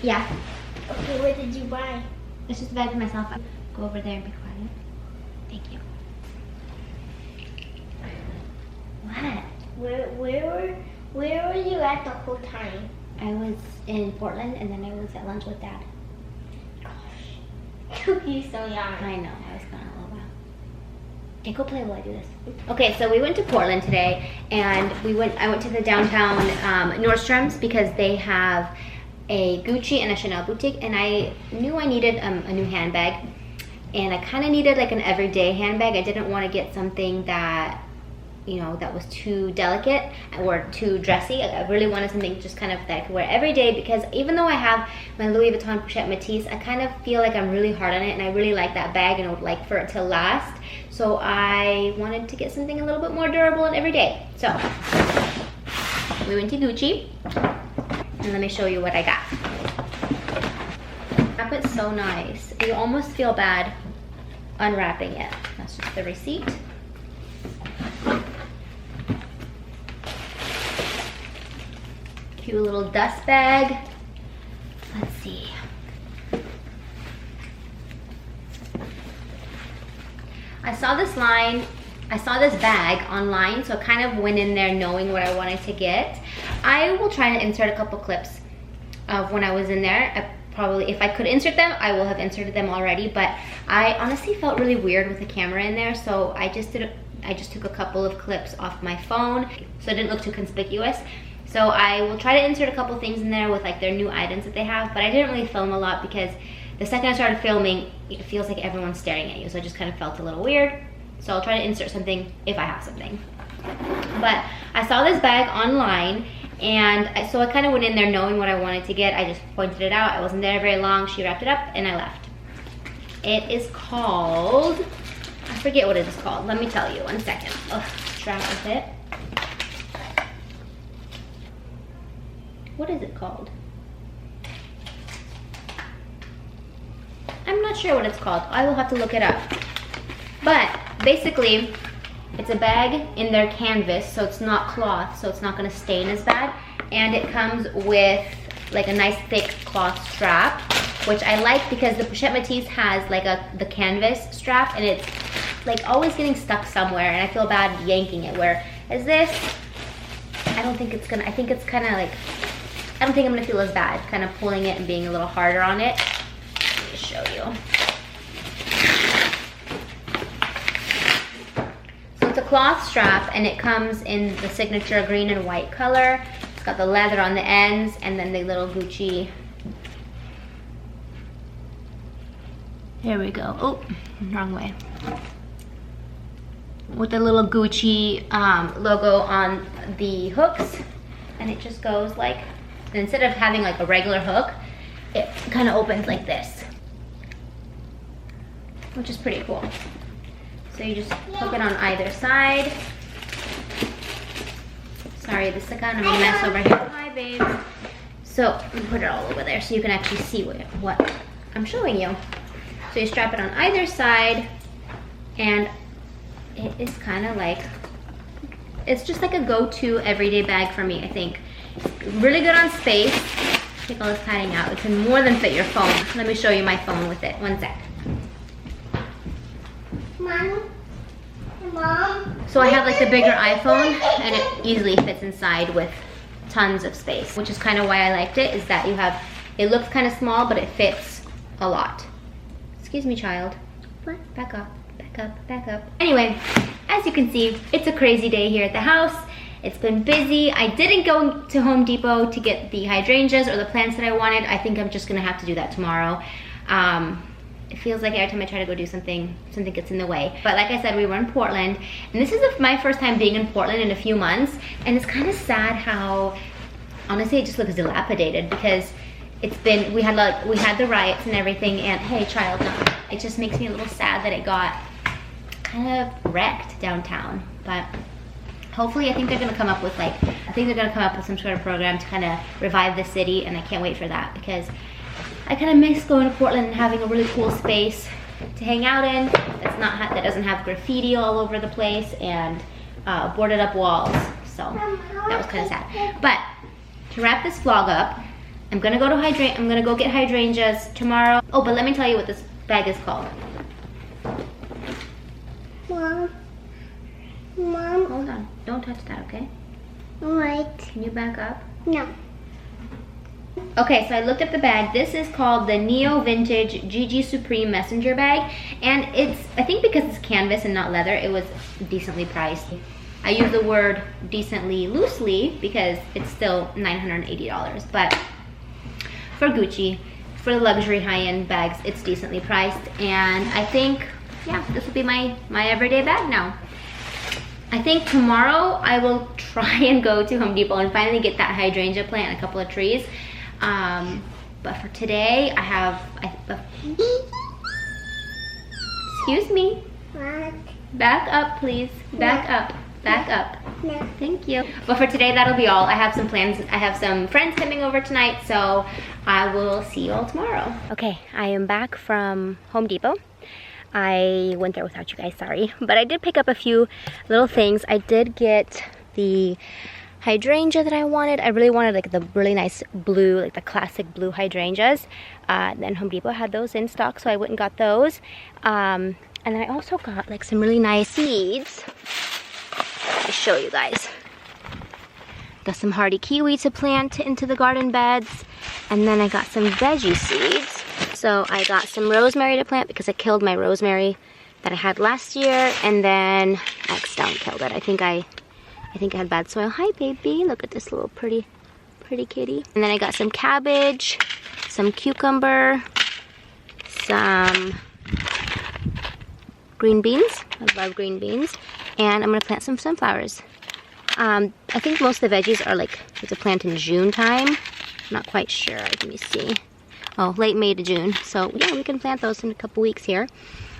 Yeah. Okay, what did you buy? It's just a bag for myself. I'll go over there and be quiet. Thank you. What? Where were you at the whole time? I was in Portland and then I was at lunch with Dad. Gosh. Cookie's so young. I know, I was gone a little while. Okay, go play while I do this. Okay, so we went to Portland today and I went to the downtown Nordstrom's because they have a Gucci and a Chanel boutique, and I knew I needed a new handbag, and I kind of needed like an everyday handbag. I didn't want to get something that, you know, that was too delicate or too dressy. I really wanted something just kind of that I could wear every day, because even though I have my Louis Vuitton Pochette Métis, I kind of feel like I'm really hard on it, and I really like that bag and I would like for it to last. So I wanted to get something a little bit more durable and everyday. So we went to Gucci, and let me show you what I got. Wrap it so nice. You almost feel bad unwrapping it. That's just the receipt. Cute little dust bag. Let's see. I saw this bag online, so I kind of went in there knowing what I wanted to get. I will try to insert a couple clips of when I was in there. I probably, if I could insert them, I will have inserted them already, but I honestly felt really weird with the camera in there, so I just took a couple of clips off my phone so it didn't look too conspicuous. So I will try to insert a couple things in there with like their new items that they have, but I didn't really film a lot because the second I started filming, it feels like everyone's staring at you, so I just kind of felt a little weird. So I'll try to insert something if I have something. But I saw this bag online, and so I kind of went in there knowing what I wanted to get. I just pointed it out. I wasn't there very long. She wrapped it up and I left. It is called, I forget what it is called. Let me tell you, 1 second. Ugh, strap with it. What is it called? I'm not sure what it's called. I will have to look it up. But basically, it's a bag in their canvas, so it's not cloth, so it's not gonna stain as bad. And it comes with like a nice thick cloth strap, which I like because the Pochette Métis has like the canvas strap, and it's like always getting stuck somewhere, and I feel bad yanking it. Whereas this, I don't think it's gonna, I think it's kind of like, I don't think I'm gonna feel as bad kind of pulling it and being a little harder on it. Let me show you. So it's a cloth strap, and it comes in the signature green and white color. It's got the leather on the ends, and then the little Gucci. Here we go. Oh, wrong way. With the little Gucci logo on the hooks, and it just goes like, instead of having like a regular hook, it kind of opens like this, which is pretty cool. So you just hook it on either side. Sorry, this is kind of a mess over here. Hi, babe. So you put it all over there so you can actually see what I'm showing you. So you strap it on either side, and it is kind of like, it's just like a go-to everyday bag for me, I think. Really good on space. Take all this padding out. It can more than fit your phone. Let me show you my phone with it. 1 sec. Mom. So I have like the bigger iPhone, and it easily fits inside with tons of space, which is kind of why I liked it, is that you have, it looks kind of small, but it fits a lot. Excuse me, child. Back up, back up, back up. Anyway, as you can see, it's a crazy day here at the house. It's been busy. I didn't go to Home Depot to get the hydrangeas or the plants that I wanted. I think I'm just gonna have to do that tomorrow. It feels like every time I try to go do something, something gets in the way. But like I said, we were in Portland, and this is my first time being in Portland in a few months, and it's kind of sad how, honestly, it just looks dilapidated, because it's been, we had the riots and everything, and hey, child, no, it just makes me a little sad that it got kind of wrecked downtown. But hopefully, I think they're gonna come up with some sort of program to kind of revive the city, and I can't wait for that, because I kind of miss going to Portland and having a really cool space to hang out in that doesn't have graffiti all over the place and boarded up walls. So that was kind of sad. But to wrap this vlog up, I'm gonna go get hydrangeas tomorrow. Oh, but let me tell you what this bag is called. Mom. Hold on, don't touch that, okay? Alright. Can you back up? No. Okay, so I looked up the bag. This is called the Neo Vintage GG Supreme Messenger Bag. And I think because it's canvas and not leather, it was decently priced. I use the word decently loosely because it's still $980. But for Gucci, for the luxury high-end bags, it's decently priced. And I think, yeah, this will be my everyday bag now. I think tomorrow I will try and go to Home Depot and finally get that hydrangea plant and a couple of trees. But for today, excuse me. What? Back up, please. Back up. Back up. No. Thank you. But for today, that'll be all. I have some plans. I have some friends coming over tonight, so I will see you all tomorrow. Okay, I am back from Home Depot. I went there without you guys, sorry. But I did pick up a few little things. I did get the hydrangea that I wanted. I really wanted like the really nice blue, like the classic blue hydrangeas. Then Home Depot had those in stock, so I went and got those. And then I also got like some really nice seeds. Let me show you guys. Got some hardy kiwi to plant into the garden beds. And then I got some veggie seeds. So I got some rosemary to plant because I killed my rosemary that I had last year, and then I accidentally killed it. I think I had bad soil. Hi baby, look at this little pretty kitty. And then I got some cabbage, some cucumber, some green beans. I love green beans. And I'm gonna plant some sunflowers. I think most of the veggies are like to plant in June time. Not quite sure, let me see. Oh, late May to June. So yeah, we can plant those in a couple weeks here.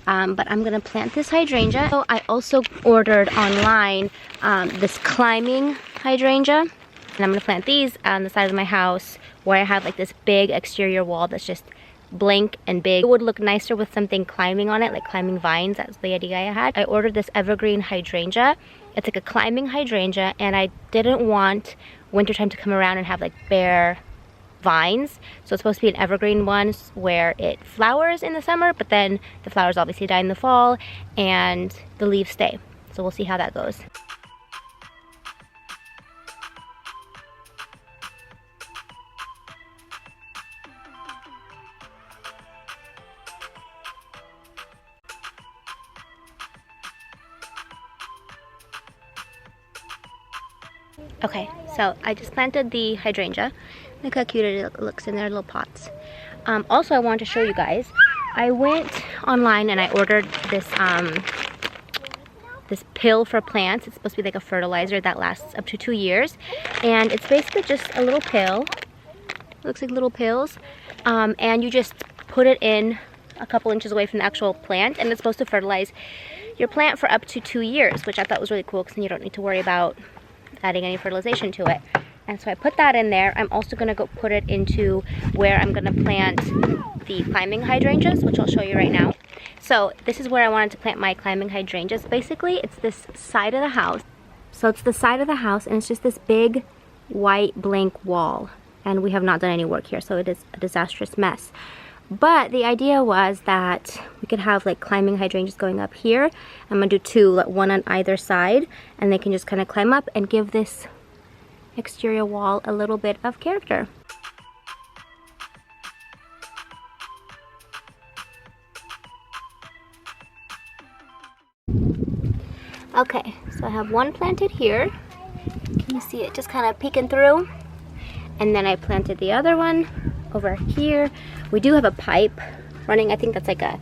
But I'm gonna plant this hydrangea. So I also ordered online this climbing hydrangea. And I'm gonna plant these on the side of my house where I have like this big exterior wall that's just blank and big. It would look nicer with something climbing on it, like climbing vines. That's the idea I had. I ordered this evergreen hydrangea. It's like a climbing hydrangea, and I didn't want wintertime to come around and have like bare vines. So it's supposed to be an evergreen one where it flowers in the summer, but then the flowers obviously die in the fall and the leaves stay. So we'll see how that goes. Okay, so I just planted the hydrangea. Look how cute it looks in their little pots. Also, I wanted to show you guys. I went online and I ordered this this pill for plants. It's supposed to be like a fertilizer that lasts up to 2 years, and it's basically just a little pill. It looks like little pills, and you just put it in a couple inches away from the actual plant, and it's supposed to fertilize your plant for up to 2 years, which I thought was really cool because then you don't need to worry about adding any fertilization to it. And so I put that in there. I'm also gonna go put it into where I'm gonna plant the climbing hydrangeas, which I'll show you right now. So this is where I wanted to plant my climbing hydrangeas. Basically, it's this side of the house. So it's the side of the house, and it's just this big white blank wall. And we have not done any work here, so it is a disastrous mess. But the idea was that we could have like climbing hydrangeas going up here. I'm gonna do two, like one on either side, and they can just kind of climb up and give this exterior wall a little bit of character. Okay, so I have one planted here. Can you see it just kind of peeking through? And then I planted the other one over here. We do have a pipe running. I think that's like a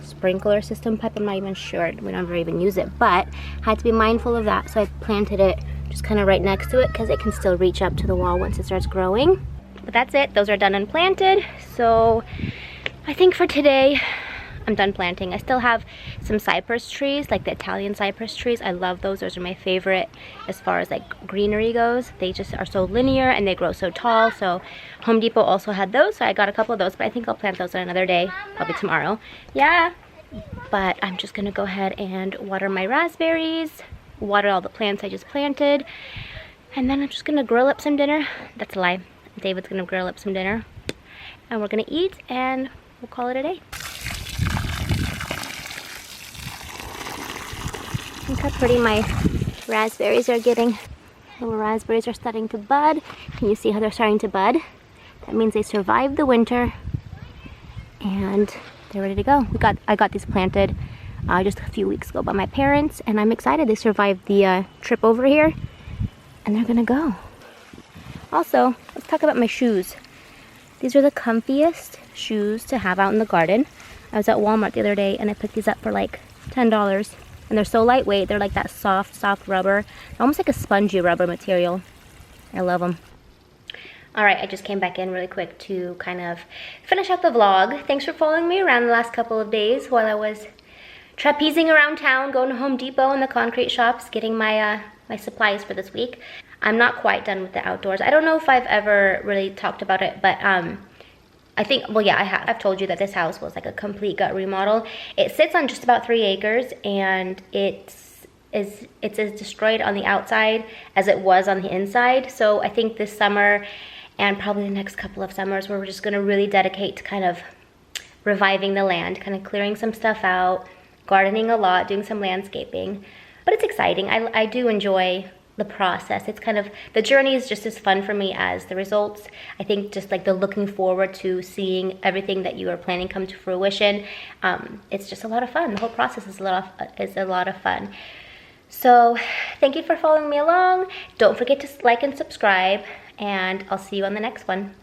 sprinkler system pipe. I'm not even sure. We don't ever even use it, but I had to be mindful of that. So I planted it just kind of right next to it because it can still reach up to the wall once it starts growing. But that's it. Those are done and planted. So I think for today, I'm done planting. I still have some cypress trees, like the Italian cypress trees. I love those. Those are my favorite as far as like greenery goes. They just are so linear and they grow so tall. So Home Depot also had those, so I got a couple of those, but I think I'll plant those on another day, probably tomorrow. Yeah, but I'm just gonna go ahead and water my raspberries, water all the plants I just planted, and then I'm just gonna grill up some dinner. That's a lie. I'm David's gonna grill up some dinner. And we're gonna eat and we'll call it a day. Look how pretty my raspberries are getting. Little raspberries are starting to bud. Can you see how they're starting to bud? That means they survived the winter and they're ready to go. I got these planted just a few weeks ago by my parents, and I'm excited they survived the trip over here, and they're gonna go. Also, let's talk about my shoes. These are the comfiest shoes to have out in the garden. I was at Walmart the other day and I picked these up for like $10, and they're so lightweight. They're like that soft rubber, almost like a spongy rubber material. I love them. All right, I just came back in really quick to kind of finish out the vlog. Thanks for following me around the last couple of days while I was trapezing around town, going to Home Depot and the concrete shops, getting my my supplies for this week. I'm not quite done with the outdoors. I don't know if I've ever really talked about it, but I think, well, yeah, I have. I've told you that this house was like a complete gut remodel. It sits on just about 3 acres, and it's as destroyed on the outside as it was on the inside. So I think this summer and probably the next couple of summers, we're just gonna really dedicate to kind of reviving the land, kind of clearing some stuff out, gardening a lot, doing some landscaping. But it's exciting. I do enjoy the process. It's kind of, the journey is just as fun for me as the results. I think just like the looking forward to seeing everything that you are planning come to fruition. It's just a lot of fun. The whole process is a lot of fun. So thank you for following me along. Don't forget to like and subscribe, and I'll see you on the next one.